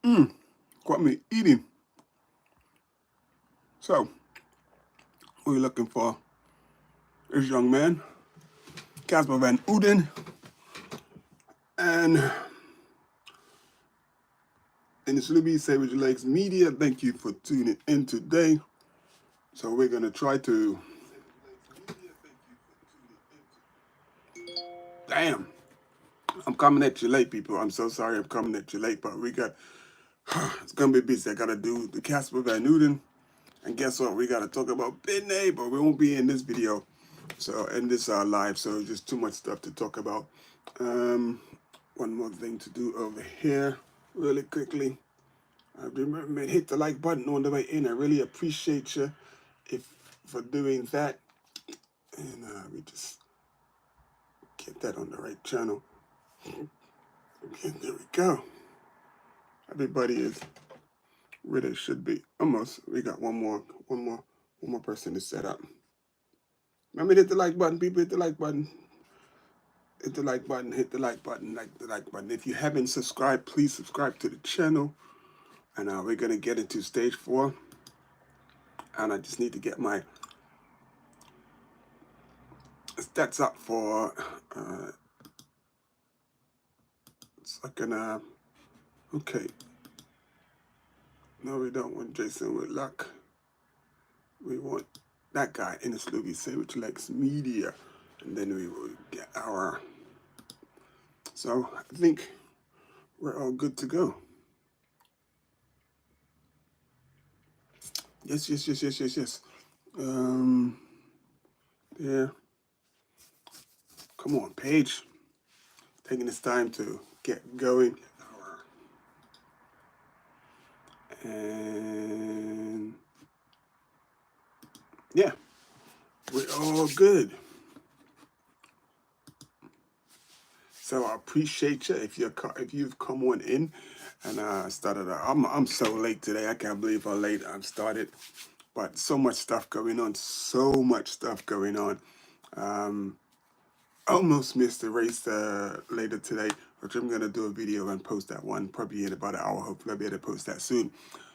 Got me eating. So, we're looking for this young man, Casper van Uden, and in the Sloopy Savage Lakes Media. Thank you for tuning in today. So we're gonna try to. Damn, I'm coming at you late, people. I'm so sorry I'm coming at you late, but we got. It's gonna be busy. I gotta do the Casper van Uden, and guess what? We gotta talk about Bidney, but we won't be in this video. So in this live, so just too much stuff to talk about. One more thing to do over here, really quickly. Remember, hit the like button on the way in. I really appreciate you for doing that. And we just get that on the right channel. Okay, there we go. Everybody is where they should be. Almost. We got one more person to set up. Remember, hit the like button, people. Hit the like button. Hit the like button. Hit the like button. Like the like button. If you haven't subscribed, please subscribe to the channel. And we're gonna get into stage 4. And I just need to get my stats up for second. Okay. No, we don't want Jason with luck. We want that guy in the Sloopy Savage Lakes Media. And then we will get our. So I think we're all good to go. Yes. Yeah. Come on, Paige. Taking this time to get going. And yeah, we're all good. So I appreciate you if you've come on in and started. I'm so late today. I can't believe how late I've started. But so much stuff going on. So much stuff going on. Almost missed the race later today, which I'm gonna do a video and post that one probably in about an hour. Hopefully I'll be able to post that soon.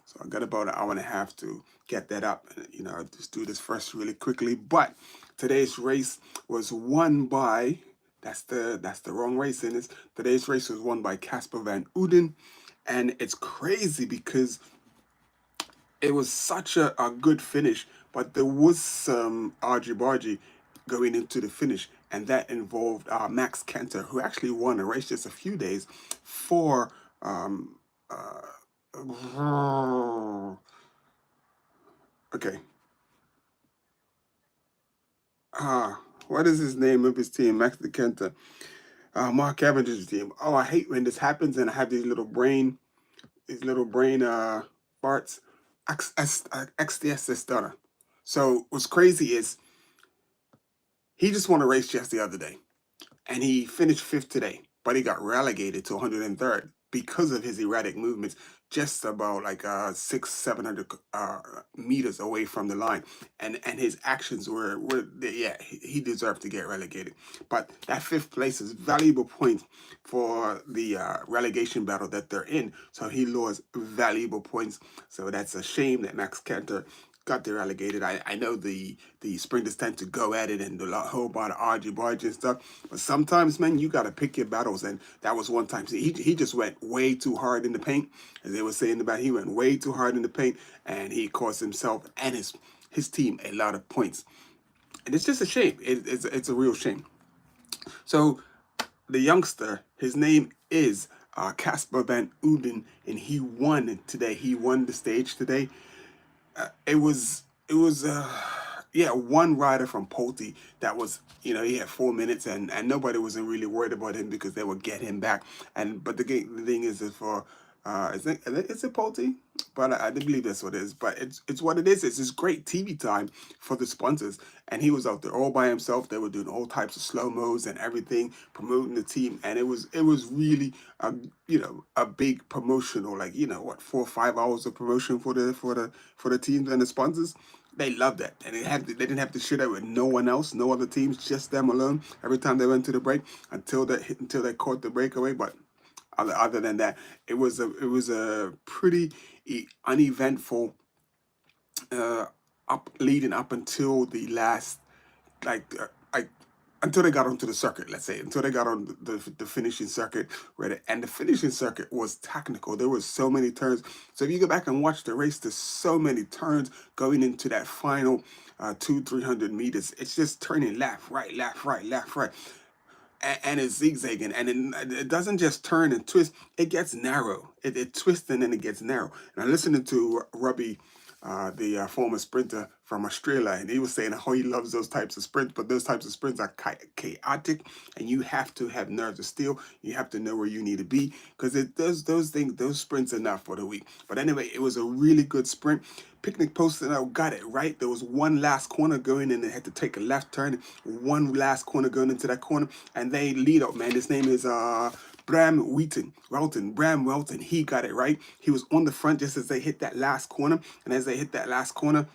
So I got about an hour and a half to get that up. You know, just do this first really quickly. But today's race was won by. That's the wrong race in this. Today's race was won by Casper van Uden, and it's crazy because it was such a good finish, but there was some argy-bargy going into the finish, and that involved Max Kenter, who actually won a race just a few days for okay. What is his name of his team? Max Kenter. Mark Cavendish's team. Oh, I hate when this happens and I have these little brain farts. XDS stutter. So what's crazy is he just won a race just the other day, and he finished 5th today, but he got relegated to 103rd because of his erratic movements, just about like 700 meters away from the line, and his actions were yeah, he deserved to get relegated. But that 5th place is valuable points for the relegation battle that they're in, so he lost valuable points. So that's a shame that Max Kenter got there relegated. I know the sprinters tend to go at it and do a whole lot of argy-bargy and stuff, but sometimes, man, you got to pick your battles, and that was one time. He just went way too hard in the paint, as they were saying about. He went way too hard in the paint, and he cost himself and his team a lot of points, and it's just a shame. It's a real shame. So the youngster, his name is Casper van Uden, and he won today. He won the stage today. It was yeah, one rider from Pulte that was, you know, he had 4 minutes, and nobody wasn't really worried about him because they would get him back. And but the thing is for is it Pulte? But I do believe that's what it is. But it's what it is. It's this great TV time for the sponsors, and he was out there all by himself. They were doing all types of slow mos and everything, promoting the team, and it was really you know, a big promotional, like, you know, what, 4 or 5 hours of promotion for the teams and the sponsors. They loved that, and they didn't have to share that with no one else, no other teams, just them alone. Every time they went to the break until they caught the breakaway. But Other than that, it was a pretty uneventful up leading up until the last like until they got onto the circuit, let's say, until they got on the finishing circuit, and the finishing circuit was technical. There was so many turns. So if you go back and watch the race, there's so many turns going into that final 300 meters. It's just turning left, right, left, right, left, right, and it's zigzagging, and it doesn't just turn and twist. It gets narrow. It twists and then it gets narrow. And I'm listening to Robbie, the former sprinter from Australia, and he was saying how he loves those types of sprints, but those types of sprints are chaotic, and you have to have nerves of steel. You have to know where you need to be, because it does those things. Those sprints are not for the weak. But anyway, it was a really good sprint. Picnic POSTNL got it right. There was one last corner going in, and they had to take a left turn. One last corner going into that corner, and they lead up, man. His name is Bram Welton. He got it right. He was on the front just as they hit that last corner, and as they hit that last corner,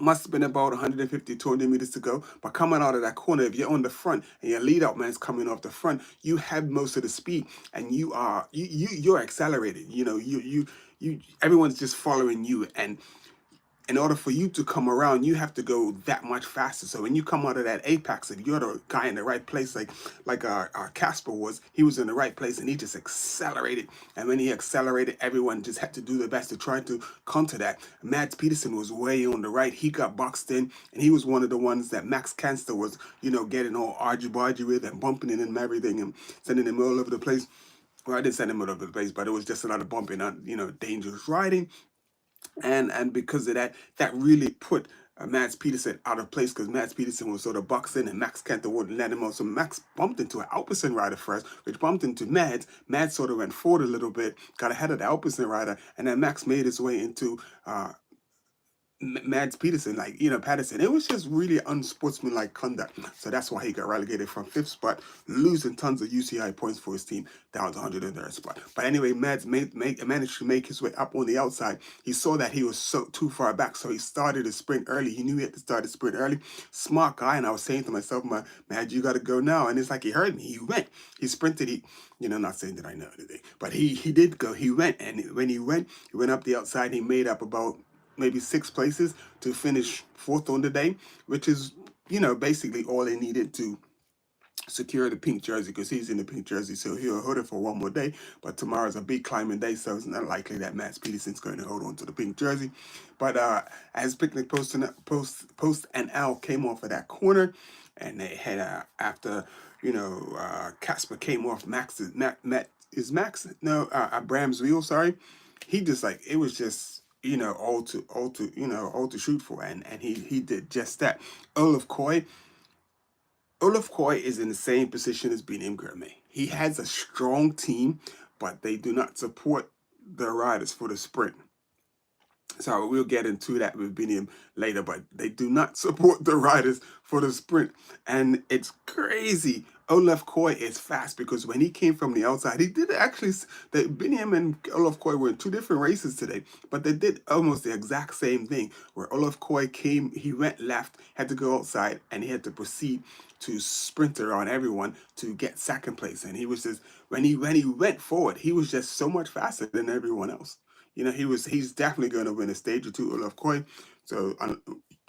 must have been about 150, 200 meters to go. But coming out of that corner, if you're on the front and your lead out man's coming off the front, you have most of the speed, and you're accelerated. Everyone's just following you, and in order for you to come around, you have to go that much faster. So when you come out of that apex, if you're the guy in the right place, like Casper was, he was in the right place and he just accelerated. And when he accelerated, everyone just had to do their best to try to counter that. Mads Peterson was way on the right. He got boxed in, and he was one of the ones that Max Canster was, getting all argy-bargy with and bumping in and everything and sending him all over the place. Well, I didn't send him all over the place, but it was just a lot of bumping on, dangerous riding. And because of that, that really put Mads Peterson out of place, because Mads Peterson was sort of boxing and Max Cantor wouldn't let him on. So Max bumped into an Alpecin rider first, which bumped into Mads. Mads sort of went forward a little bit, got ahead of the Alpecin rider, and then Max made his way into Mads Peterson, Patterson. It was just really unsportsmanlike conduct. So that's why he got relegated from 5th spot, losing tons of UCI points for his team down to 103rd spot. But anyway, Mads managed to make his way up on the outside. He saw that he was so too far back, so he started his sprint early. He knew he had to start his sprint early. Smart guy, and I was saying to myself, Mads, you got to go now. And it's like he heard me. He went. He sprinted. Not saying that I know anything, but he did go. He went, and when he went up the outside. He made up about maybe 6 places to finish 4th on the day, which is, basically all they needed to secure the pink jersey, because he's in the pink jersey, so he'll hold it for one more day. But tomorrow's a big climbing day, so it's not likely that Mads Peterson's going to hold on to the pink jersey. But as Picnic POSTNL came off of that corner, and they had after Casper came off Bram's wheel, sorry. He just it was just all to shoot for, and he did just that. Olaf Koy is in the same position as Benim Gourmet. He has a strong team, but they do not support the riders for the sprint. So we'll get into that with Benim later, but they do not support the riders for the sprint. And it's crazy. Olaf Koy is fast, because when he came from the outside, he did actually, Benim and Olaf Koy were in 2 different races today, but they did almost the exact same thing, where Olaf Koy came, he went left, had to go outside, and he had to proceed to sprint around everyone to get 2nd place. And he was just, when he went forward, he was just so much faster than everyone else. He's definitely going to win a stage or 2, Olaf Koy. So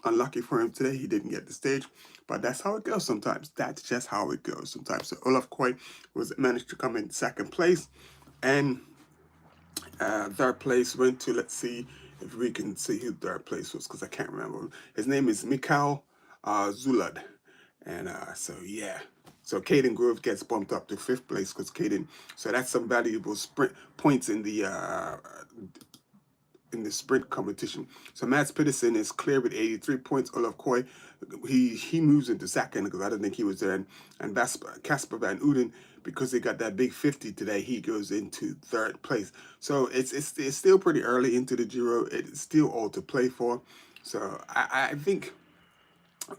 unlucky for him today, he didn't get the stage. But that's how it goes sometimes. That's just how it goes sometimes. So Olaf Koy managed to come in 2nd place. And 3rd place went to, let's see if we can see who 3rd place was, because I can't remember. His name is Mikhail Zulad. And so, yeah. So Caden Grove gets bumped up to 5th place, because Caden, so that's some valuable sprint points in the sprint competition. So Mads Peterson is clear with 83 points. Olaf Koy, he moves into 2nd, because I don't think he was there. And Casper Van Uden, because they got that big 50 today, he goes into 3rd place. So it's still pretty early into the Giro. It's still all to play for. So I think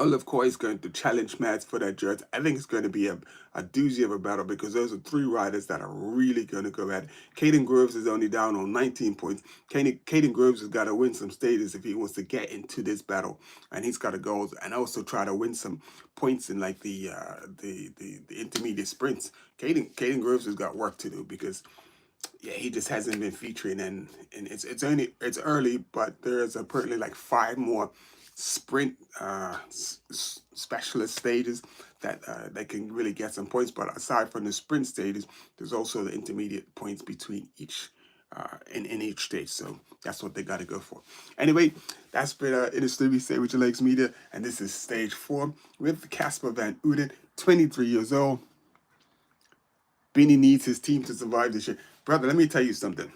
Olive Coy is going to challenge Mads for that jersey. I think it's going to be a doozy of a battle because those are three riders that are really going to go at it. Caden Groves is only down on 19 points. Caden Groves has got to win some stages if he wants to get into this battle, and he's got to go and also try to win some points in like the intermediate sprints. Caden Groves has got work to do because yeah, he just hasn't been featuring, and it's early, but there's apparently like 5 more sprint specialist stages that they can really get some points. But aside from the sprint stages, there's also the intermediate points between each in each stage. So that's what they got to go for. Anyway, that's been it is to be Say With Your Legs Media, and this is stage 4 with Casper van Uden, 23 years old. Benny needs his team to survive this year. Brother, let me tell you something.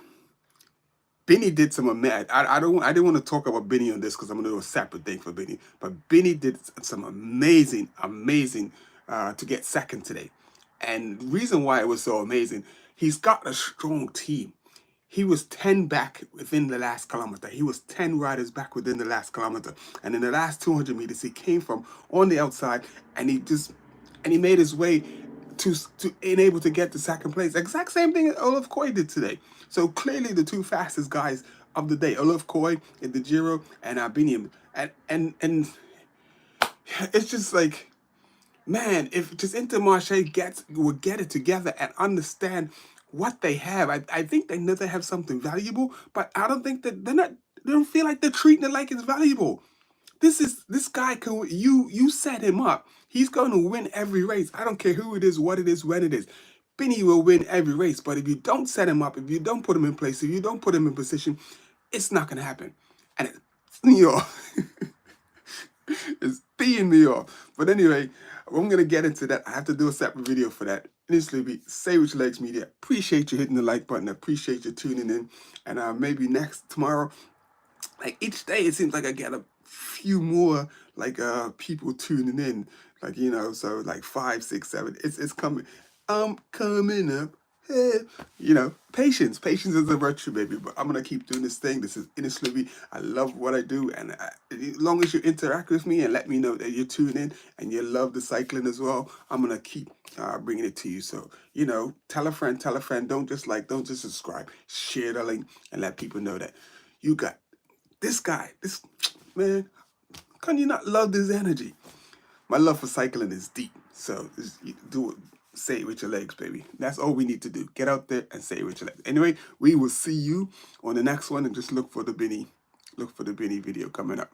Benny did some amazing. I didn't want to talk about Benny on this because I'm gonna do a separate thing for Benny. But Benny did some amazing to get second today. And the reason why it was so amazing, he's got a strong team. He was 10 back within the last kilometer. He was 10 riders back within the last kilometer. And in the last 200 meters, he came from on the outside and he made his way to being able to get to second place. Exact same thing that Olaf Koy did today. So clearly the two fastest guys of the day, Olaf Koy in the Giro and Albinium. And it's just like, man, if just Intermarché will get it together and understand what they have, I think they know they have something valuable, but I don't think that they don't feel like they're treating it like it's valuable. This guy can you set him up. He's going to win every race. I don't care who it is, what it is, when it is. Benny will win every race, but if you don't set him up, if you don't put him in place, if you don't put him in position, it's not going to happen. And it's me off. It's peeing me off. But anyway, I'm going to get into that. I have to do a separate video for that. Initially, be Say With Your Legs Media. Appreciate you hitting the like button. Appreciate you tuning in. And maybe tomorrow, like each day it seems like I get a few more like people tuning in, like so like 5 6 7, it's coming. I'm coming up. Hey. Patience is a virtue, baby. But I'm gonna keep doing this thing. This is Innisliby. I love what I do, and as long as you interact with me and let me know that you're tuning in and you love the cycling as well, I'm gonna keep bringing it to you. So tell a friend, don't just subscribe, share the link and let people know that you got this guy, this man. Can you not love this energy? My love for cycling is deep. So do it. Say it with your legs, baby. That's all we need to do. Get out there and say it with your legs. Anyway, we will see you on the next one, and just look for the Benny video coming up.